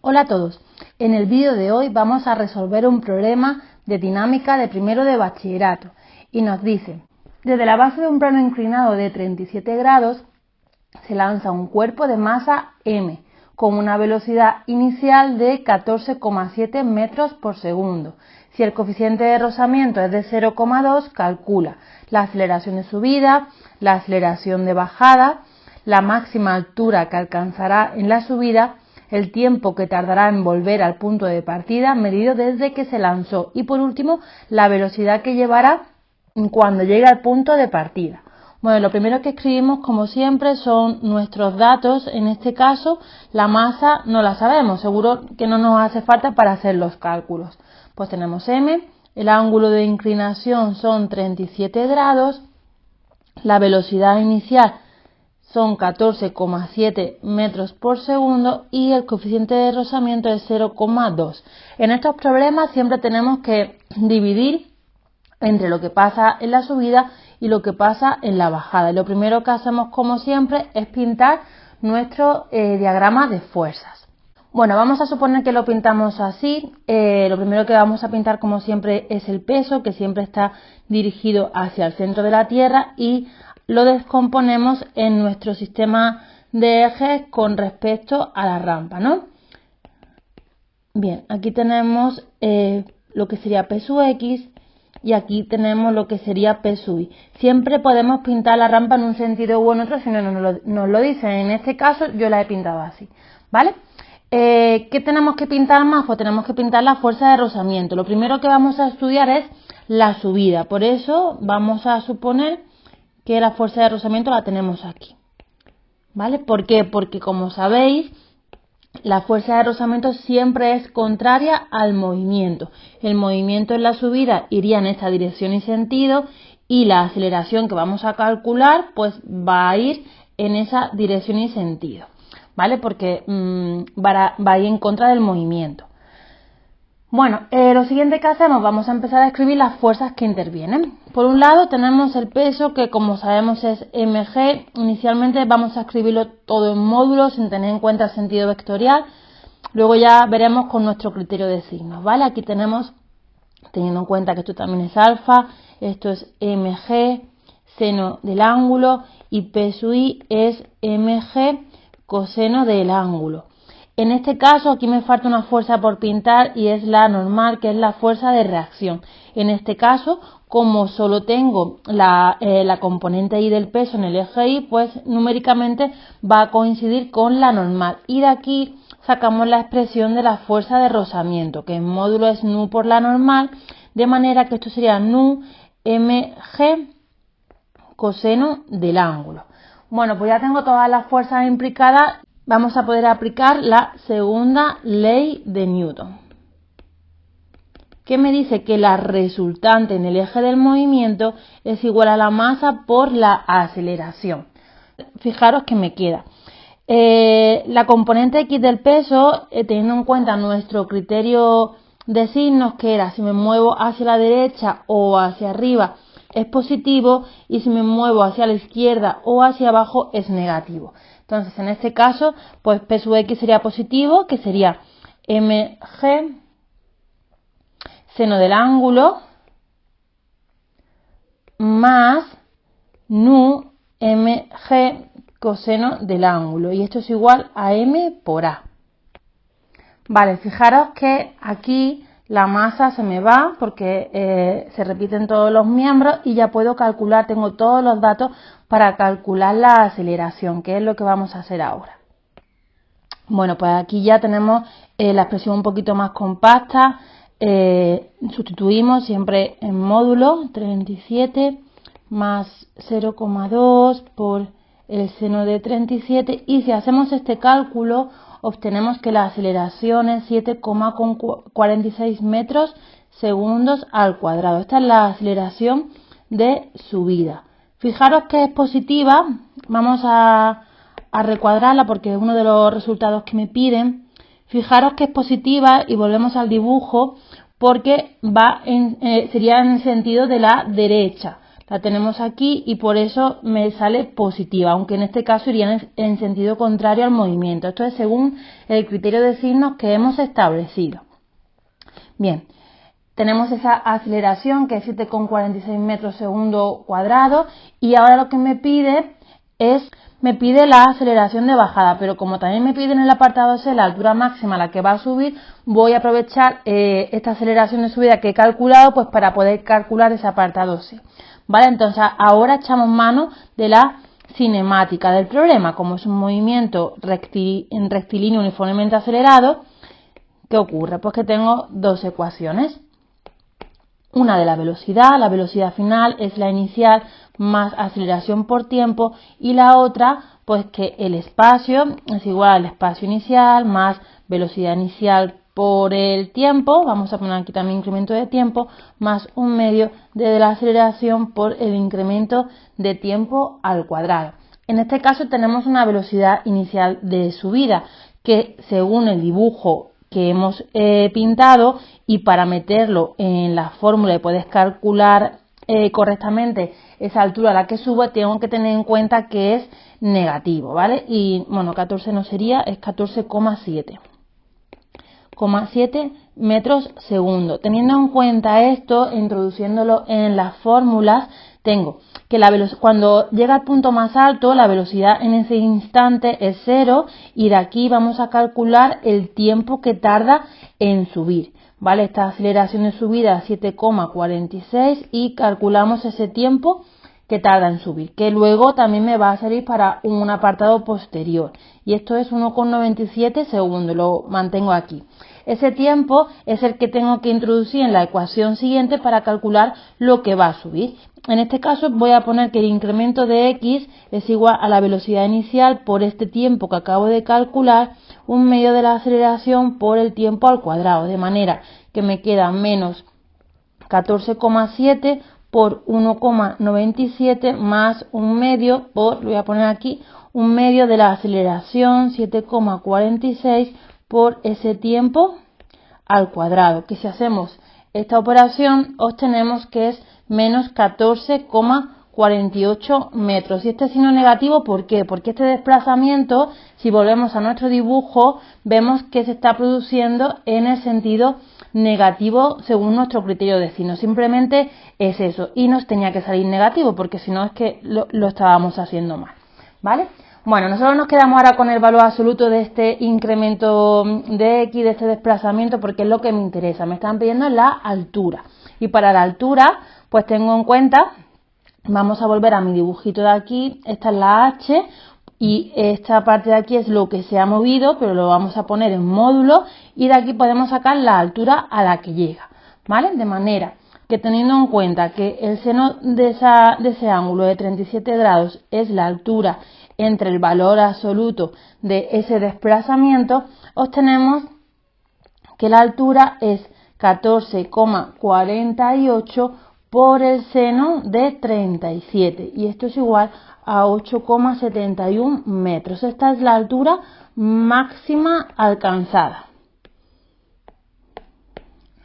Hola a todos, en el vídeo de hoy vamos a resolver un problema de dinámica de primero de bachillerato y nos dice: desde la base de un plano inclinado de 37 grados se lanza un cuerpo de masa m con una velocidad inicial de 14,7 metros por segundo. Si el coeficiente de rozamiento es de 0,2, calcula la aceleración de subida, la aceleración de bajada, la máxima altura que alcanzará en la subida, el tiempo que tardará en volver al punto de partida medido desde que se lanzó y, por último, la velocidad que llevará cuando llegue al punto de partida. Bueno, lo primero que escribimos, como siempre, son nuestros datos. En este caso, la masa no la sabemos, seguro que no nos hace falta para hacer los cálculos. Pues tenemos m, el ángulo de inclinación son 37 grados, la velocidad inicial son 14,7 metros por segundo y el coeficiente de rozamiento es 0,2. En estos problemas siempre tenemos que dividir entre lo que pasa en la subida y lo que pasa en la bajada. Y lo primero que hacemos, como siempre, es pintar nuestro diagrama de fuerzas. Bueno, vamos a suponer que lo pintamos así. Lo primero que vamos a pintar, como siempre, es el peso, que siempre está dirigido hacia el centro de la Tierra, y lo descomponemos en nuestro sistema de ejes con respecto a la rampa, ¿no? Bien, aquí tenemos lo que sería P sub X y aquí tenemos lo que sería P sub Y. Siempre podemos pintar la rampa en un sentido u en otro si no nos lo dicen. En este caso yo la he pintado así, ¿vale? ¿Qué tenemos que pintar más? Pues tenemos que pintar la fuerza de rozamiento. Lo primero que vamos a estudiar es la subida. Por eso vamos a suponer que la fuerza de rozamiento la tenemos aquí, ¿vale? ¿Por qué? Porque, como sabéis, la fuerza de rozamiento siempre es contraria al movimiento. El movimiento en la subida iría en esta dirección y sentido, y la aceleración que vamos a calcular pues va a ir en esa dirección y sentido, ¿vale? Porque va a ir en contra del movimiento. Bueno, lo siguiente que hacemos, vamos a empezar a escribir las fuerzas que intervienen. Por un lado tenemos el peso, que como sabemos es mg. Inicialmente vamos a escribirlo todo en módulos sin tener en cuenta el sentido vectorial. Luego ya veremos con nuestro criterio de signos, ¿vale? Aquí tenemos, teniendo en cuenta que esto también es alfa, esto es mg, seno del ángulo, y P sub I es mg, coseno del ángulo. En este caso aquí me falta una fuerza por pintar y es la normal, que es la fuerza de reacción. En este caso, como solo tengo la componente Y del peso en el eje Y, pues numéricamente va a coincidir con la normal. Y de aquí sacamos la expresión de la fuerza de rozamiento, que en módulo es nu por la normal, de manera que esto sería nu mg coseno del ángulo. Bueno, pues ya tengo todas las fuerzas implicadas. Vamos a poder aplicar la segunda ley de Newton, que me dice que la resultante en el eje del movimiento es igual a la masa por la aceleración. Fijaros que me queda la componente X del peso, teniendo en cuenta nuestro criterio de signos, que era si me muevo hacia la derecha o hacia arriba es positivo, y si me muevo hacia la izquierda o hacia abajo es negativo. Entonces, en este caso, pues P sub X sería positivo, que sería mg seno del ángulo más nu mg coseno del ángulo, y esto es igual a m por a. Vale, fijaros que aquí la masa se me va porque se repiten todos los miembros y ya puedo calcular, tengo todos los datos para calcular la aceleración, que es lo que vamos a hacer ahora. Bueno, pues aquí ya tenemos la expresión un poquito más compacta. Sustituimos siempre en módulo 37 más 0,2 por el seno de 37, y si hacemos este cálculo obtenemos que la aceleración es 7,46 metros segundos al cuadrado. Esta es la aceleración de subida. Fijaros que es positiva. Vamos a recuadrarla porque es uno de los resultados que me piden. Fijaros que es positiva y volvemos al dibujo porque sería en el sentido de la derecha. La tenemos aquí y por eso me sale positiva, aunque en este caso iría en sentido contrario al movimiento. Esto es según el criterio de signos que hemos establecido. Bien, tenemos esa aceleración que es 7,46 metros segundo cuadrado y ahora lo que me pide la aceleración de bajada, pero como también me pide en el apartado C la altura máxima a la que va a subir, voy a aprovechar esta aceleración de subida que he calculado pues para poder calcular ese apartado C. ¿Vale? Entonces ahora echamos mano de la cinemática del problema. Como es un movimiento rectilíneo uniformemente acelerado, ¿qué ocurre? Pues que tengo dos ecuaciones. Una de la velocidad final es la inicial más aceleración por tiempo, y la otra pues que el espacio es igual al espacio inicial más velocidad inicial por el tiempo, vamos a poner aquí también incremento de tiempo, más un medio de la aceleración por el incremento de tiempo al cuadrado. En este caso tenemos una velocidad inicial de subida que según el dibujo que hemos pintado, y para meterlo en la fórmula y puedes calcular correctamente esa altura a la que sube, tengo que tener en cuenta que es negativo, ¿vale? Y bueno, 14 no sería, es 14,7 metros segundo. Teniendo en cuenta esto, introduciéndolo en las fórmulas, tengo que cuando llega al punto más alto, la velocidad en ese instante es 0 y de aquí vamos a calcular el tiempo que tarda en subir. ¿Vale? Esta aceleración de subida es 7,46 y calculamos ese tiempo que tarda en subir, que luego también me va a servir para un apartado posterior. Y esto es 1,97 segundos, lo mantengo aquí. Ese tiempo es el que tengo que introducir en la ecuación siguiente para calcular lo que va a subir. En este caso voy a poner que el incremento de x es igual a la velocidad inicial por este tiempo que acabo de calcular, un medio de la aceleración por el tiempo al cuadrado, de manera que me queda menos 14,7 por 1,97 más un medio por, lo voy a poner aquí, un medio de la aceleración 7,46 por ese tiempo al cuadrado, que si hacemos esta operación obtenemos que es menos 14,48 metros. Y este signo negativo, ¿por qué? Porque este desplazamiento, si volvemos a nuestro dibujo, vemos que se está produciendo en el sentido negativo según nuestro criterio de signo. Simplemente es eso. Y nos tenía que salir negativo, porque si no es que lo estábamos haciendo mal. ¿Vale? Bueno, nosotros nos quedamos ahora con el valor absoluto de este incremento de x, de este desplazamiento, porque es lo que me interesa. Me están pidiendo la altura. Y para la altura, pues tengo en cuenta, vamos a volver a mi dibujito de aquí, esta es la h, y esta parte de aquí es lo que se ha movido, pero lo vamos a poner en módulo, y de aquí podemos sacar la altura a la que llega, ¿vale? De manera que teniendo en cuenta que el seno de ese ángulo de 37 grados es la altura entre el valor absoluto de ese desplazamiento, obtenemos que la altura es 14,48 por el seno de 37 y esto es igual a 8,71 metros. Esta es la altura máxima alcanzada.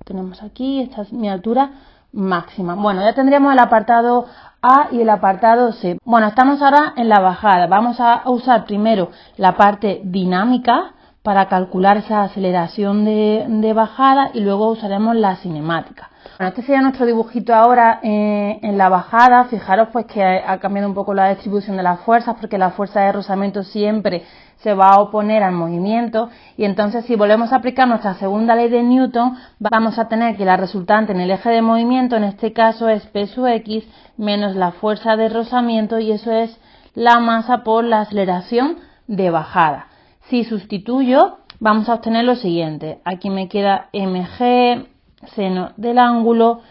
Tenemos aquí, esta es mi altura máxima. Bueno, ya tendríamos el apartado A y el apartado C. Bueno, estamos ahora en la bajada. Vamos a usar primero la parte dinámica para calcular esa aceleración de bajada y luego usaremos la cinemática. Bueno, este sería nuestro dibujito ahora en la bajada. Fijaros pues que ha cambiado un poco la distribución de las fuerzas, porque la fuerza de rozamiento siempre se va a oponer al movimiento, y entonces si volvemos a aplicar nuestra segunda ley de Newton, vamos a tener que la resultante en el eje de movimiento, en este caso es P sub x menos la fuerza de rozamiento, y eso es la masa por la aceleración de bajada. Si sustituyo, vamos a obtener lo siguiente. Aquí me queda mg, seno del ángulo,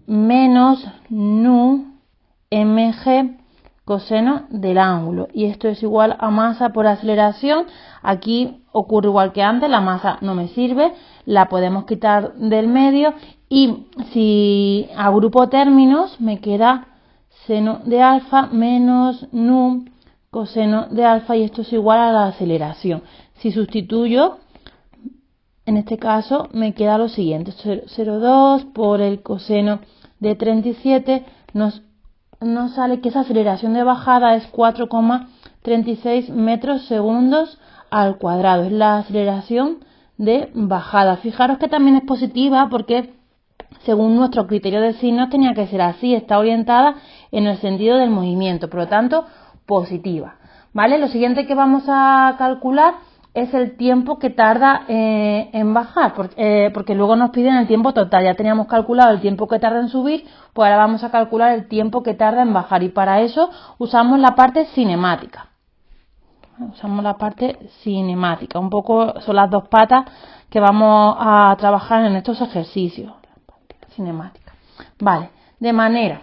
menos nu mg, coseno del ángulo. Y esto es igual a masa por aceleración. Aquí ocurre igual que antes, la masa no me sirve, la podemos quitar del medio. Y si agrupo términos, me queda seno de alfa menos nu coseno de alfa, y esto es igual a la aceleración. Si sustituyo, en este caso me queda lo siguiente, 0,2 por el coseno de 37 nos nos sale que esa aceleración de bajada es 4,36 metros segundos al cuadrado. Es la aceleración de bajada. Fijaros que también es positiva porque según nuestro criterio de signos tenía que ser así, está orientada en el sentido del movimiento, por lo tanto positiva. ¿Vale? Lo siguiente que vamos a calcular es el tiempo que tarda en bajar, porque luego nos piden el tiempo total. Ya teníamos calculado el tiempo que tarda en subir, pues ahora vamos a calcular el tiempo que tarda en bajar y para eso usamos la parte cinemática. Usamos la parte cinemática, un poco son las dos patas que vamos a trabajar en estos ejercicios. Cinemática. Vale, de manera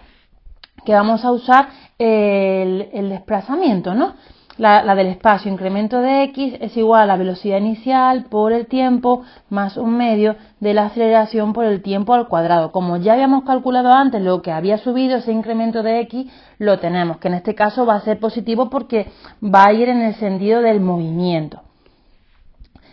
que vamos a usar el desplazamiento, ¿no? La del espacio, incremento de x es igual a la velocidad inicial por el tiempo más un medio de la aceleración por el tiempo al cuadrado. Como ya habíamos calculado antes lo que había subido, ese incremento de x lo tenemos, que en este caso va a ser positivo porque va a ir en el sentido del movimiento.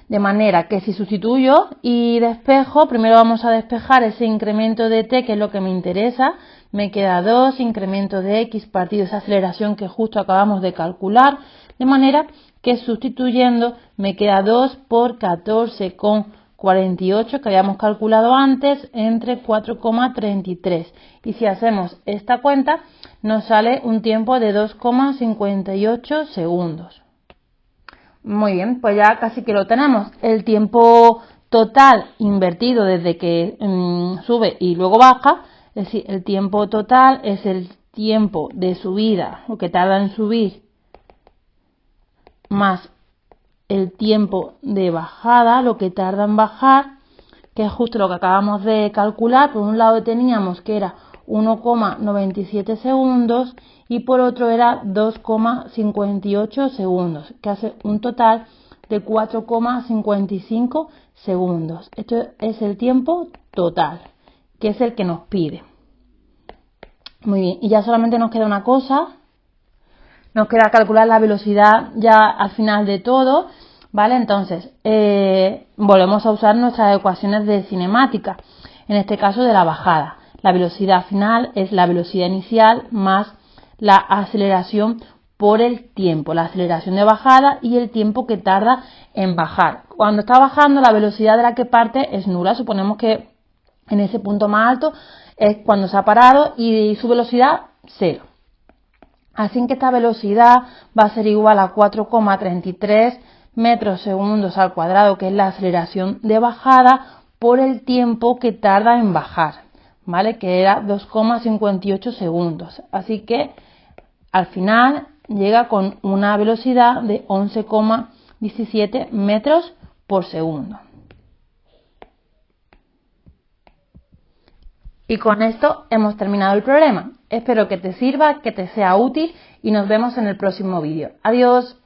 De manera que si sustituyo y despejo, primero vamos a despejar ese incremento de t, que es lo que me interesa. Me queda 2, incremento de x partido esa aceleración que justo acabamos de calcular. De manera que sustituyendo me queda 2 por 14,48 que habíamos calculado antes entre 4,33. Y si hacemos esta cuenta nos sale un tiempo de 2,58 segundos. Muy bien, pues ya casi que lo tenemos. El tiempo total invertido desde que sube y luego baja, es decir, el tiempo total es el tiempo de subida, lo que tarda en subir, más el tiempo de bajada, lo que tarda en bajar, que es justo lo que acabamos de calcular. Por un lado teníamos que era 1,97 segundos y por otro era 2,58 segundos, que hace un total de 4,55 segundos. Esto es el tiempo total, que es el que nos pide. Muy bien, y ya solamente nos queda una cosa, nos queda calcular la velocidad ya al final de todo, ¿vale? Entonces, volvemos a usar nuestras ecuaciones de cinemática, en este caso de la bajada. La velocidad final es la velocidad inicial más la aceleración por el tiempo, la aceleración de bajada y el tiempo que tarda en bajar. Cuando está bajando, la velocidad de la que parte es nula. Suponemos que en ese punto más alto es cuando se ha parado y su velocidad 0. Así que esta velocidad va a ser igual a 4,33 metros segundos al cuadrado, que es la aceleración de bajada por el tiempo que tarda en bajar, ¿vale? Que era 2,58 segundos. Así que al final llega con una velocidad de 11,17 metros por segundo. Y con esto hemos terminado el problema. Espero que te sirva, que te sea útil y nos vemos en el próximo vídeo. Adiós.